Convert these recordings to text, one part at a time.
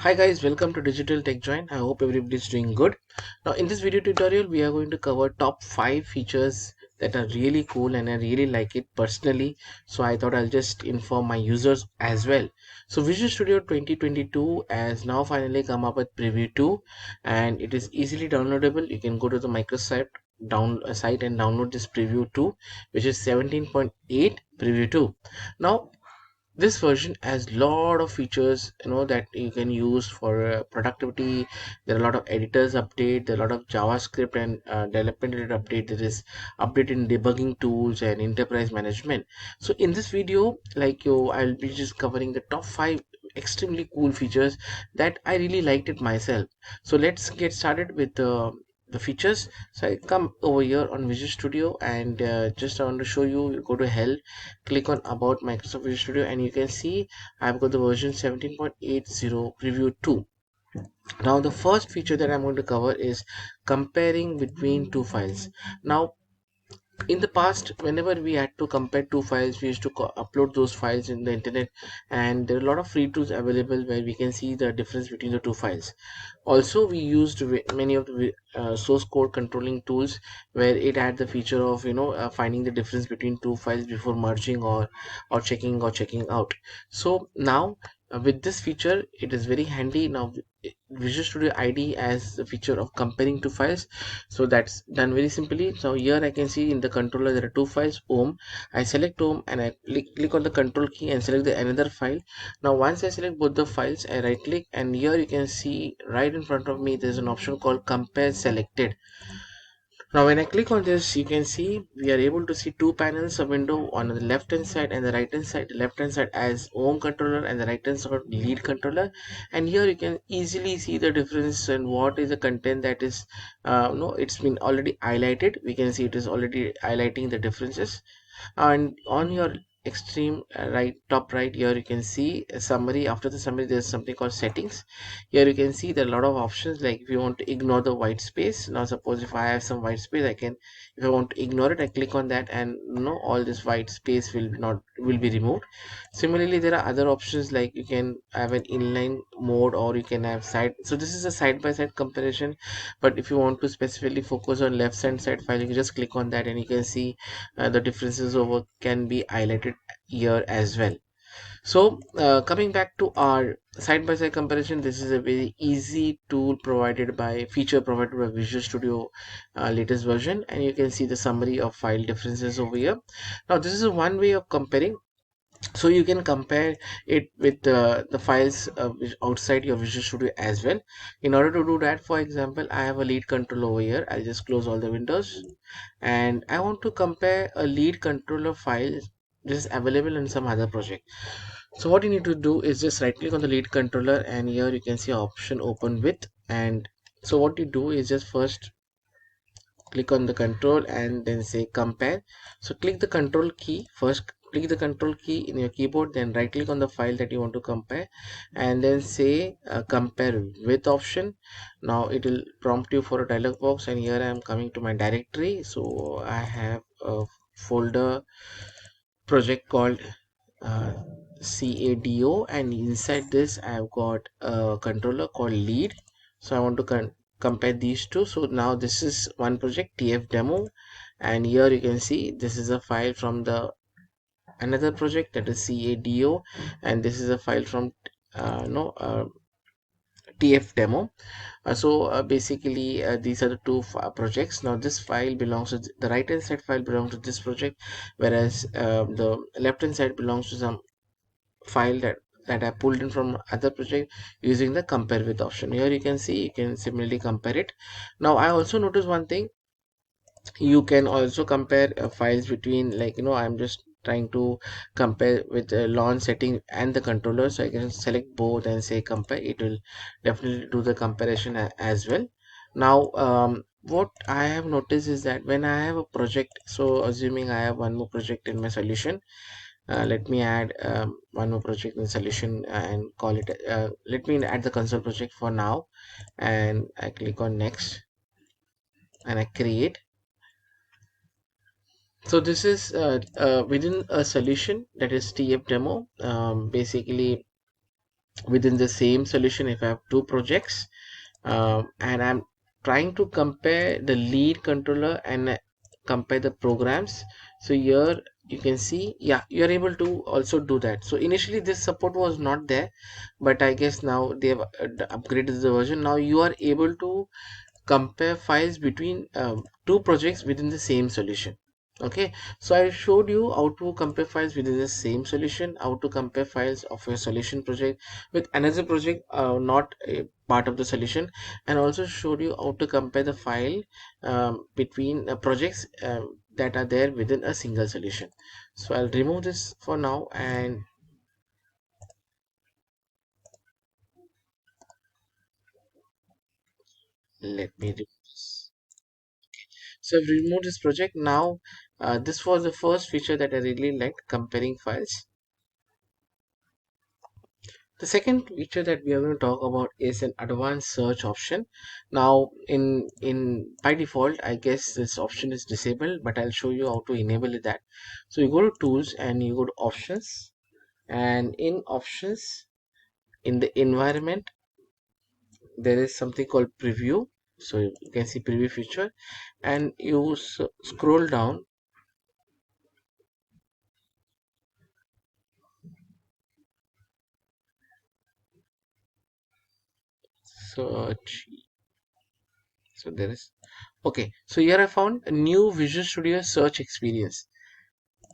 Hi guys, welcome to Digital TechJoint. I hope everybody's doing good. Now in this video tutorial, we are going to cover top 5 features that are really cool and I really like it personally. So I thought I'll just inform my users as well. So Visual Studio 2022 has now finally come up with Preview 2 and it is easily downloadable. You can go to the Microsoft site and download this Preview 2, which is 17.8 Preview 2. Now this version has lot of features that you can use for productivity. There are a lot of editors update, there are a lot of JavaScript and development related update. There is update in debugging tools and enterprise management. So in this video, I'll be just covering the top 5 extremely cool features that I really liked it myself. So let's get started with the features. So I come over here on Visual Studio and just I want to show you, go to help, click on about Microsoft Visual Studio, and you can see I've got the version 17.80 preview 2. Now the first feature that I'm going to cover is comparing between two files. Now in the past, whenever we had to compare two files, we used to upload those files in the internet, and there are a lot of free tools available where we can see the difference between the two files. Also, we used many of the source code controlling tools where it had the feature of finding the difference between two files before merging or checking out. So now with this feature, it is very handy. Now Visual Studio ID as the feature of comparing two files, so that's done very simply. So here I can see in the controller there are two files, home. I select home and I click on the control key and select the another file. Now once I select both the files, I right click, and here you can see right in front of me there's an option called compare selected. Now when I click on this, you can see we are able to see two panels, a window on the left hand side and the right hand side. The left hand side as home controller and the right hand side lead controller, and here you can easily see the difference and what is the content that is no, it's been already highlighted. We can see it is already highlighting the differences. And on your extreme right, top right, here you can see a summary. After the summary there's something called settings. Here you can see there are a lot of options, like if you want to ignore the white space. Now suppose if I have some white space, I can, if I want to ignore it, I click on that, and all this white space will be removed. Similarly, there are other options, like you can have an inline mode or you can have side. So this is a side by side comparison, but if you want to specifically focus on left hand side file, you can just click on that and you can see the differences over can be highlighted here as well. So coming back to our side by side comparison, this is a very easy tool provided by feature provided by Visual Studio latest version, and you can see the summary of file differences over here. Now this is one way of comparing. So you can compare it with the files outside your Visual Studio as well. In order to do that, for example, I have a lead control over here. I'll just close all the windows, and I want to compare a lead controller file that is available in some other project. So what you need to do is just right click on the lead controller, and here you can see option open with. And so what you do is just first click on the control and then say compare. So click the control key first, click the control key in your keyboard, then right click on the file that you want to compare, and then say compare with option. Now it will prompt you for a dialog box, and here I am coming to my directory. So I have a folder project called uh, CADO, and inside this I've got a controller called lead. So I want to compare these two. So now this is one project, TF demo, and here you can see this is a file from the another project, that is CADO, and this is a file from no TF demo. Basically these are the two projects. Now this file belongs to the right hand side file belongs to this project, whereas the left hand side belongs to some file that I pulled in from other project using the compare with option. Here you can see you can similarly compare it. Now I also noticed one thing, you can also compare files between, I'm just trying to compare with the launch setting and the controller, so I can select both and say compare. It will definitely do the comparison as well. Now what I have noticed is that when I have a project, so assuming I have one more project in my solution, let me add one more project in solution and call it let me add the console project for now, and I click on next and I create. So this is within a solution, that is TF demo. Basically within the same solution. If I have two projects, and I'm trying to compare the lead controller and compare the programs. So here you can see, yeah, you're able to also do that. So initially this support was not there, but I guess now they have upgraded the version. Now you are able to compare files between two projects within the same solution. Okay, so I showed you how to compare files within the same solution, how to compare files of your solution project with another project not a part of the solution, and also showed you how to compare the file between projects that are there within a single solution. So I'll remove this for now, and let me remove this. So I've removed this project now. This was the first feature that I really liked, comparing files. The second feature that we are going to talk about is an advanced search option. Now, in by default, I guess this option is disabled, but I'll show you how to enable it that. So you go to tools and you go to options, and in options, in the environment, there is something called preview. So you can see preview feature, and you scroll down, search. So there is, okay, so here I found a new Visual Studio search experience.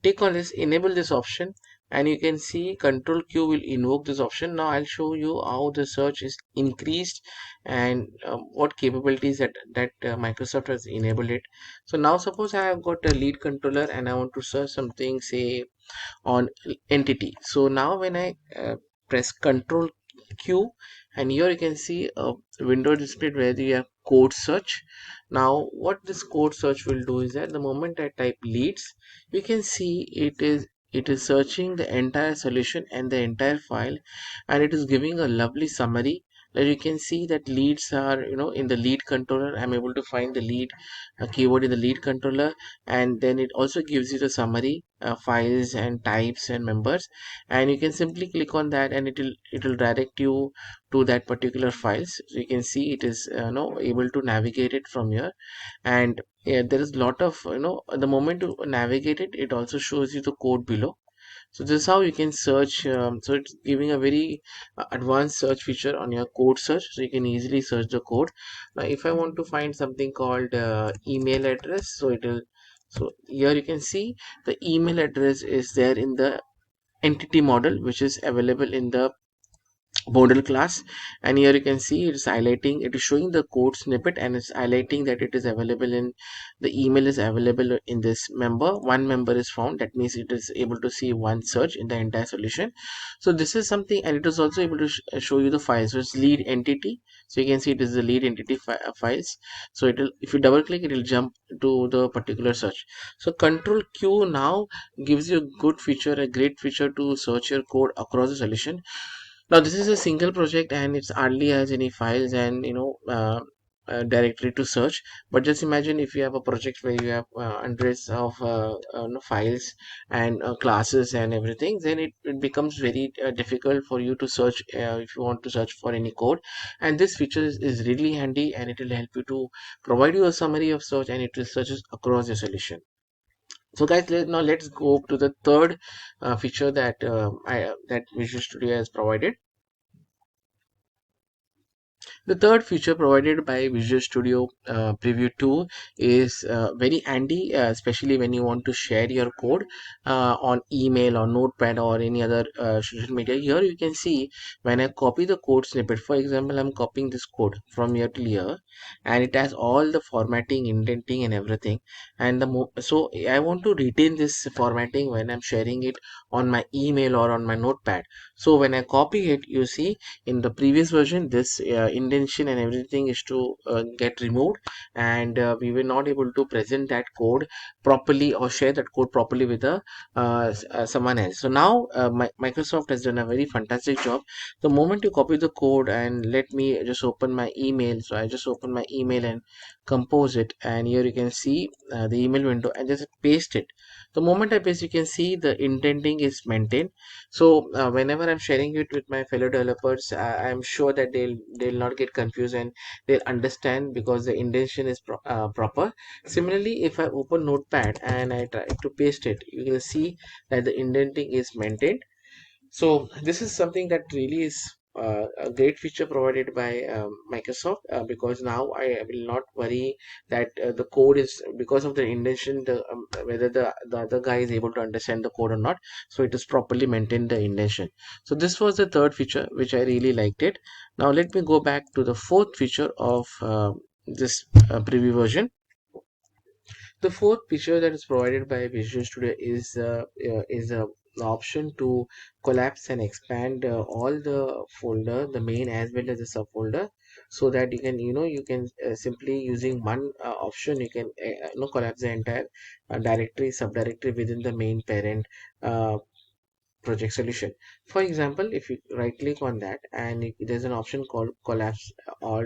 Click on this, enable this option, and you can see Control Q will invoke this option. Now I'll show you how the search is increased, and what capabilities that Microsoft has enabled it. So now suppose I have got a lead controller and I want to search something, say on entity. So now when I press Control Q, and here you can see a window displayed where you have code search. Now what this code search will do is that the moment I type leads, you can see it is searching the entire solution and the entire file, and it is giving a lovely summary. Like you can see that leads are, in the lead controller. I'm able to find the lead keyword in the lead controller, and then it also gives you the summary, files and types and members, and you can simply click on that and it will direct you to that particular files. So you can see it is able to navigate it from here. And yeah, there is a lot of, the moment you navigate it, it also shows you the code below. So this is how you can search. So it's giving a very advanced search feature on your code search, so you can easily search the code. Now if I want to find something called email address, so it will, so here you can see the email address is there in the entity model, which is available in the model class. And here you can see it is highlighting, it is showing the code snippet, and it's highlighting that it is available in, the email is available in this member. One member is found, that means it is able to see one search in the entire solution. So this is something, and it is also able to show you the files. So it's lead entity, so you can see it is the lead entity files. So it will, if you double click, it will jump to the particular search. So Control Q now gives you a good feature, a great feature to search your code across the solution. Now this is a single project and it's hardly has any files and, directory to search. But just imagine if you have a project where you have hundreds of files and classes and everything, then it becomes very difficult for you to search if you want to search for any code. And this feature is really handy, and it will help you to provide you a summary of search, and it will searches across your solution. So guys, now let's go to the third feature that Visual Studio has provided. The third feature provided by Visual Studio Preview 2 is very handy, especially when you want to share your code on email or Notepad or any other social media. Here you can see when I copy the code snippet. For example, I'm copying this code from here to here, and it has all the formatting, indenting, and everything. And so I want to retain this formatting when I'm sharing it on my email or on my Notepad. So when I copy it, you see in the previous version this indentation and everything is to get removed, and we were not able to present that code properly or share that code properly with someone else. So now Microsoft has done a very fantastic job. The moment you copy the code, and let me just open my email, so I just open my email and compose it, and here you can see the email window, and just paste it. The moment I paste, you can see the indenting is maintained. So whenever I'm sharing it with my fellow developers, I'm sure that they'll not get confused and they'll understand because the indentation is proper. Similarly, if I open Notepad and I try to paste it, you will see that the indenting is maintained. So this is something that really is a great feature provided by Microsoft, because now I will not worry that the code is, because of the indentation, whether the other guy is able to understand the code or not. So it is properly maintained the indentation. So this was the third feature which I really liked it. Now let me go back to the fourth feature of this preview version. The fourth feature that is provided by Visual Studio is the option to collapse and expand all the folder, the main as well as the subfolder, so that you can simply using one option you can collapse the entire directory, subdirectory within the main parent uh, project solution. For example, if you right click on that and there's an option called collapse all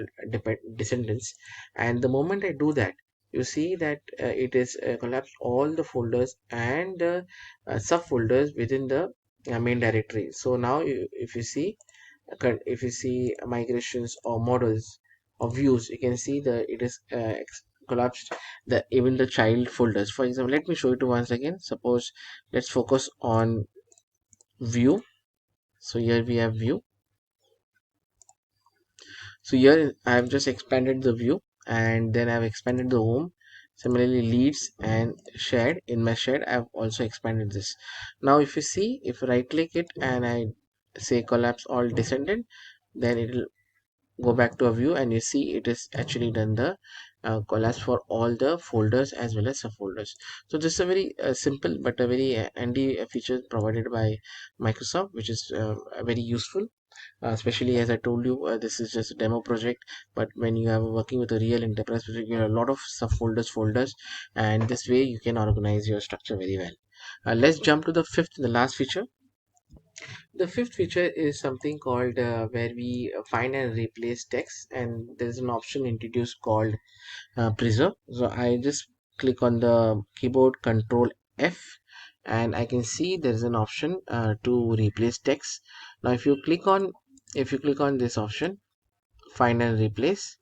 descendants, and the moment I do that, you see that it is collapsed all the folders and subfolders within the main directory. So now if you see migrations or models or views, you can see that it is collapsed the even the child folders. For example, let me show you to once again. Suppose let's focus on view. So here we have view. So here I have just expanded the view, and then I've expanded the home. Similarly, leads and shared. In my shared, I've also expanded this. Now if you see, if I right click it and I say collapse all descendant, then it will go back to a view, and you see it is actually done the collapse for all the folders as well as subfolders. So this is a very simple but a very handy feature provided by Microsoft, which is very useful. Especially as I told you, this is just a demo project, but when you are working with a real enterprise project, you have a lot of subfolders, folders, and this way you can organize your structure very well. Let's jump to the fifth, the last feature. The fifth feature is something called where we find and replace text, and there's an option introduced called preserve. So I just click on the keyboard Control F, and I can see there is an option to replace text. Now if you click on this option, find and replace,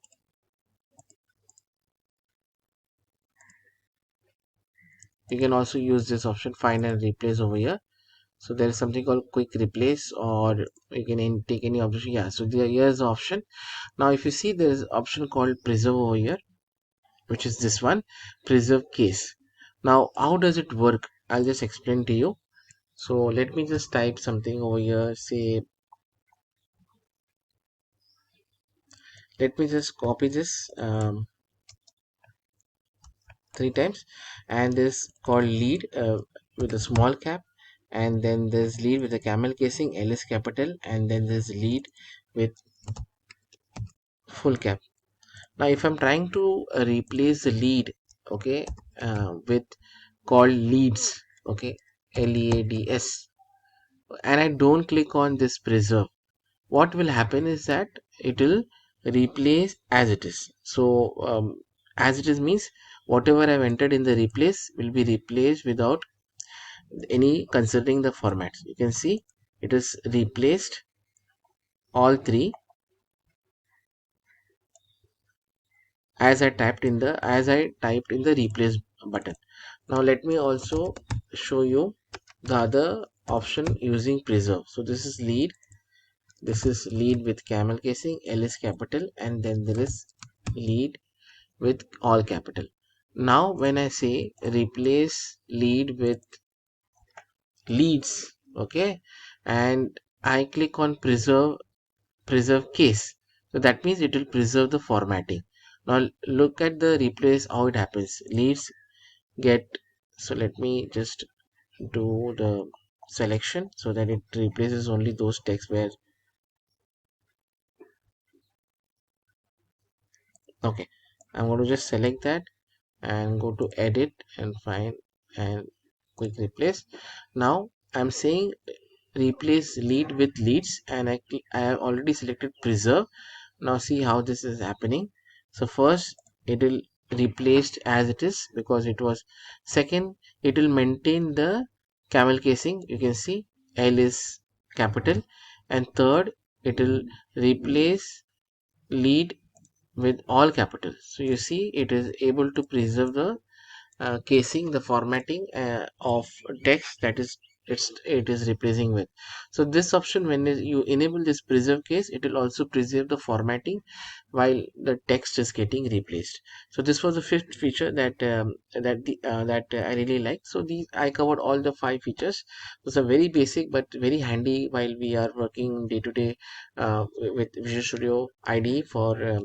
you can also use this option find and replace over here. So there is something called quick replace, or you can take any option. Yeah, so here's the option. Now if you see, there is option called preserve over here, which is this one, preserve case. Now how does it work? I'll just explain to you. So let me just type something over here, say, let me just copy this 3 times, and this called lead with a small cap, and then there's lead with a camel casing, L is capital, and then there's lead with full cap. Now if I'm trying to replace the lead, okay, with called leads, okay, LEADS, and I don't click on this preserve, what will happen is that it will replace as it is. So as it is means whatever I've entered in the replace will be replaced without any considering the formats. You can see it is replaced all three as I typed in the replace button. Now let me also show you the other option using preserve. So this is lead with camel casing, L is capital, and then there is lead with all capital. Now when I say replace lead with leads, okay, and I click on preserve case, so that means it will preserve the formatting. Now look at the replace, how it happens. Leads get, so let me just do the selection so that it replaces only those text where, okay, I'm going to just select that and go to edit and find and quick replace. Now I'm saying replace lead with leads, and I have already selected preserve. Now see how this is happening. So first it will replaced as it is because it was. Second, it will maintain the camel casing. You can see L is capital. And third, it will replace lead with all capitals. So you see it is able to preserve the casing, the formatting of text that is it is replacing with. So this option, when you enable this preserve case, it will also preserve the formatting while the text is getting replaced. So this was the fifth feature that I really like. So these I covered all the five features. Those are very basic but very handy while we are working day to day with Visual Studio IDE for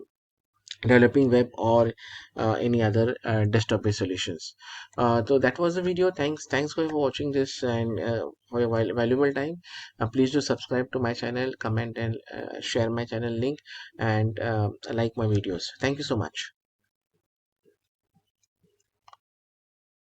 developing web or any other desktop based solutions. So that was the video. Thanks for watching this and for your valuable time. Please do subscribe to my channel, comment and share my channel link, and like my videos. Thank you so much.